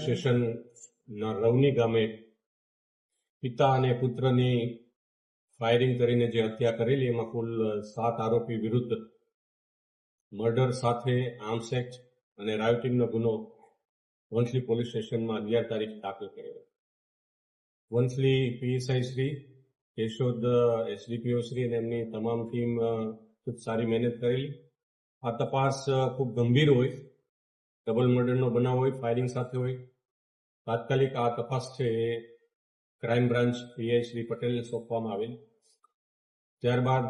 સ્ટેશનના રવની ગામે પિતા અને પુત્રની ફાયરિંગ કરીને જે હત્યા કરેલી, એમાં કુલ 7 આરોપી વિરુદ્ધ મર્ડર સાથે આર્મ્સ એક્ટ અને રાયોટિંગનો ગુનો વંથલી પોલીસ સ્ટેશનમાં 11 તારીખ દાખલ કર્યો. વંથલી પીએસઆઈ શ્રી, કેશોદ એસડીપીઓ શ્રી અને એમની તમામ ટીમ ખૂબ સારી મહેનત કરેલી. આ તપાસ ખૂબ ગંભીર હોય, ડબલ મર્ડરનો બનાવ હોય, ફાયરિંગ સાથે હોય. તાત્કાલિક આ તપાસ છે એ ક્રાઇમ બ્રાન્ચ પીઆઈ શ્રી પટેલને સોંપવામાં આવેલ. ત્યારબાદ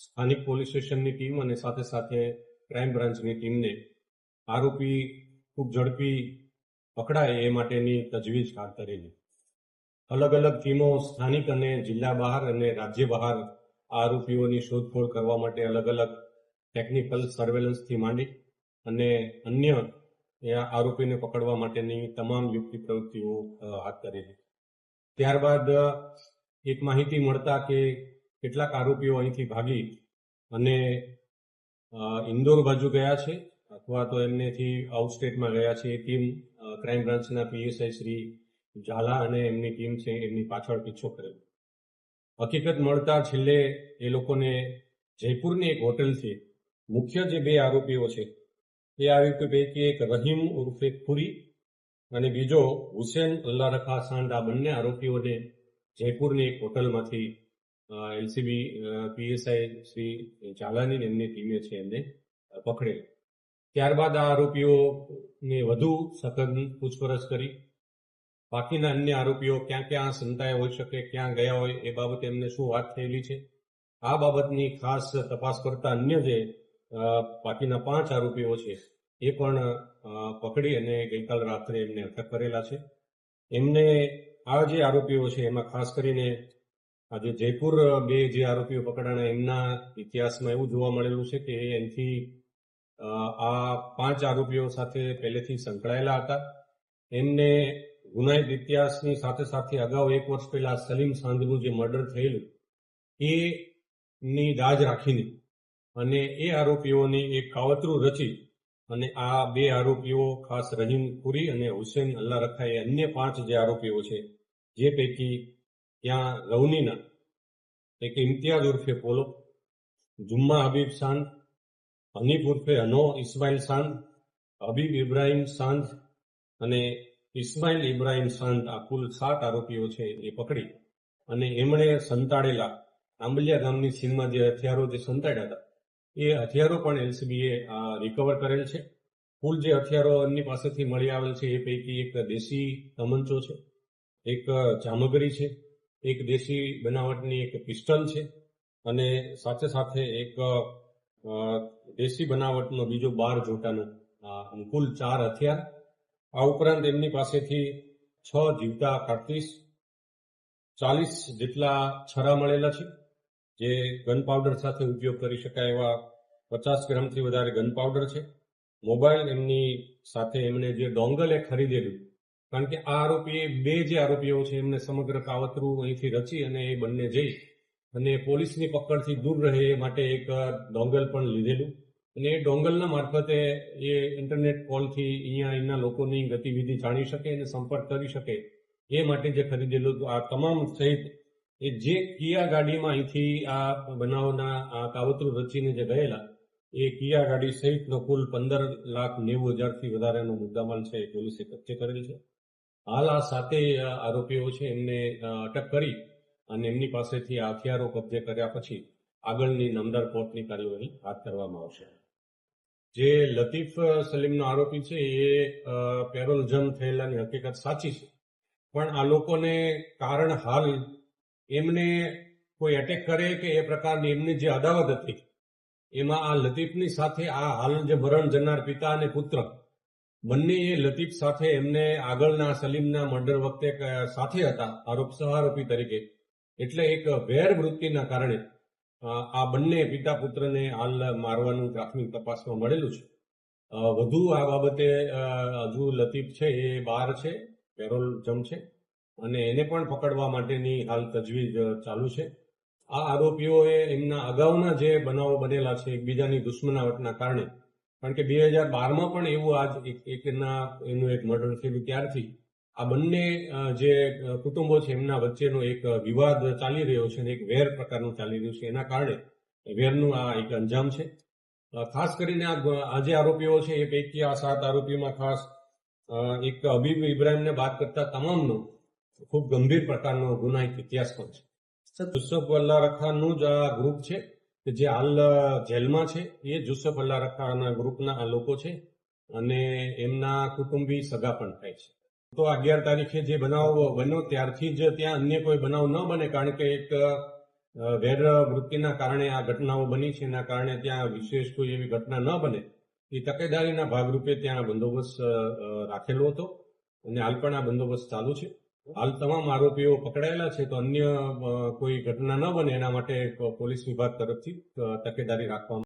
સ્થાનિક પોલીસ સ્ટેશનની ટીમ અને સાથે સાથે ક્રાઇમ બ્રાન્ચની ટીમને આરોપી ખૂબ ઝડપી પકડાય એ માટેની તજવીજ હાથ ધરેલી. અલગ અલગ ટીમો સ્થાનિક અને જિલ્લા બહાર અને રાજ્ય બહાર આરોપીઓની શોધખોળ કરવા માટે અલગ અલગ ટેકનિકલ સર્વેલન્સથી માંડી અને અન્ય આરોપીને પકડવા માટેની તમામ યુક્તિ પ્રવૃત્તિઓ હાથ ધરેલી. ત્યારબાદ એક માહિતી મળતા કે કેટલાક આરોપીઓ અહીંથી ભાગી અને ઇન્દોર બાજુ ગયા છે અથવા તો એમનેથી આઉટસ્ટેટમાં ગયા છે. એ ટીમ ક્રાઇમ બ્રાન્ચના પીએસઆઈ શ્રી ઝાલા અને એમની ટીમ છે એમની પાછળ પીછો કરેલો. હકીકત મળતા છેલ્લે એ લોકોને જયપુરની એક હોટલથી મુખ્ય જે 2 આરોપીઓ છે એ આરોપી પૈકી એક રહીમ ઉર્ફે ખુરી અને બીજો હુસેન અલ્લાહ રખા સાંડ, આ બંને આરોપીઓને જયપુરની એક હોટલમાંથી એલસીબી પીએસઆઈ શ્રી ઝાલાની એમની ટીમે છે એમને પકડેલ. ત્યારબાદ આ આરોપીઓને વધુ સઘન પૂછપરછ કરી બાકીના અન્ય આરોપીઓ ક્યાં ક્યાં સંતાયા હોઈ શકે, ક્યાં ગયા હોય, એ બાબતે એમને શું વાત થયેલી છે, આ બાબતની ખાસ તપાસ કરતા અન્ય જે બાકીના 5 આરોપીઓ છે એ પણ પકડી અને ગઈકાલ રાત્રે એમને અટક કરેલા છે. એમને આ જે આરોપીઓ છે એમાં ખાસ કરીને આજે જયપુર 2 જે આરોપીઓ પકડાણા એમના ઇતિહાસમાં એવું જોવા મળેલું છે કે એનાથી આ 5 આરોપીઓ સાથે પહેલેથી સંકળાયેલા હતા. એમને ગુનાહિત ઇતિહાસની સાથે સાથે અગાઉ 1 વર્ષ પહેલા સલીમ સાંધનું જે મર્ડર થયેલું એની દાજ રાખીને અને એ આરોપીઓની એક કાવતરું રચી અને આ 2 આરોપીઓ ખાસ રહીમ ખુરી અને હુસેન અલ્લાહ રખા એ અન્ય 5 જે આરોપીઓ છે જે પૈકી ત્યાં રવનીના એક ઇમ્તિયાઝ ઉર્ફે પોલો, જુમ્મા હબીબ સાંદ, હનીફ ઉર્ફે હનો ઇસ્માઇલ સાંદ, હબીબ ઇબ્રાહિમ સાંદ અને ઇસ્માઇલ ઇબ્રાહિમ સાંદ, આ કુલ 7 આરોપીઓ છે એ પકડી અને એમણે સંતાડેલા આંબલિયા ગામની સીમમાં જે હથિયારો જે સંતાડ્યા હતા એ હથિયારો પણ એલસીબીએ રિકવર કરેલ છે. કુલ જે હથિયારો એમની પાસેથી મળી આવેલ છે એ પૈકી એક દેશી તમંચો છે, એક જામગરી છે, એક દેશી બનાવટની એક પિસ્ટલ છે અને સાથે સાથે એક દેશી બનાવટનો બીજો 12 જોટાનો કુલ 4 હથિયાર. આ ઉપરાંત એમની પાસેથી 6 જીવતા કારતીસ, 40 જેટલા છરા મળેલા છે જે ગન પાવડર સાથે ઉપયોગ કરી શકાય એવા 50 ગ્રામથી વધારે ગન પાવડર છે. મોબાઈલ એમની સાથે એમણે જે ડોંગલ એ ખરીદેલું, કારણ કે આ આરોપીએ 2 જે આરોપીઓ છે એમને સમગ્ર કાવતરું અહીંથી રચી અને એ બંને જઈ અને પોલીસની પકડથી દૂર રહે એ માટે એક ડોંગલ પણ લીધેલું અને એ ડોંગલના મારફતે એ ઇન્ટરનેટ કોલથી અહીંના લોકોની ગતિવિધિ જાણી શકે અને સંપર્ક કરી શકે એ માટે જે ખરીદેલું આ તમામ સહિત એ જે કિયા ગાડીમાં અહીંથી આ બનાવના આ કાવતરું રચીને જે ગયેલા એ કિયા ગાડી સહિતનો કુલ 15,90,000થી વધારેનો મુદ્દામાલ છે એ પોલીસે કબજે કરેલ છે. હાલ આ 7 આરોપીઓ છે એમને અટક કરી અને એમની પાસેથી આ હથિયારો કબજે કર્યા પછી આગળની નામદાર કોર્ટની કાર્યવાહી હાથ ધરવામાં આવશે. જે લતીફ સલીમનો આરોપી છે એ પેરોલ જમ થયેલાની હકીકત સાચી છે, પણ આ લોકોને કારણ હાલ એમને કોઈ એટેક કરે કે એ પ્રકારની એમની જે અદાવત હતી એમાં આ લતીફની સાથે આ હાલ જે મરણ જનાર પિતા અને પુત્ર બંને એ લતીફ સાથે એમને આગળના સલીમના મર્ડર વખતે સાથે હતા સહારોપી તરીકે, એટલે એક વેર વૃત્તિના કારણે આ બંને પિતા પુત્રને હાલ મારવાનું પ્રાથમિક તપાસમાં મળેલું છે. વધુ આ બાબતે હજુ લતીફ છે એ બહાર છે, પેરોલ જમ છે અને એને પણ પકડવા માટેની હાલ તજવીજ ચાલુ છે. આ આરોપીઓએ એમના અગાઉના જે બનાવો બનેલા છે એકબીજાની દુશ્મનાવટના કારણે કારણ કે 2012માં પણ એવું એનું એક મર્ડર થયેલું ત્યારથી આ બંને જે કુટુંબો છે એમના વચ્ચેનો એક વિવાદ ચાલી રહ્યો છે અને એક વેર પ્રકારનું ચાલી રહ્યું છે. એના કારણે વેરનું આ એક અંજામ છે. ખાસ કરીને આ જે આરોપીઓ છે એ પૈકી આ 7 આરોપીમાં ખાસ એક હબીબ ઇબ્રાહીમને બાદ કરતા તમામનો ખૂબ ગંભીર પ્રકારનો ગુનાહિત ઇતિહાસ પણ છે. જુસફ અલ્લા રખાનું જ આ ગ્રુપ છે કે જે હાલ જેલમાં છે. એ જુસફ અલ્લા રખાના ગ્રુપના આ લોકો છે અને એમના કુટુંબી સગા પણ થાય છે. તો 11 તારીખે જે બનાવ બન્યો ત્યારથી જ ત્યાં અન્ય કોઈ બનાવ ન બને, કારણ કે એક વેર વૃત્તિના કારણે આ ઘટનાઓ બની છે. એના કારણે ત્યાં વિશેષ કોઈ એવી ઘટના ન બને એ તકેદારીના ભાગરૂપે ત્યાં બંદોબસ્ત રાખેલો હતો અને હાલ પણ આ બંદોબસ્ત ચાલુ છે. હાલ તમામ આરોપીઓ પકડાયેલા છે, તો અન્ય કોઈ ઘટના ન બને એના માટે પોલીસ વિભાગ તરફથી તકેદારી રાખવામાં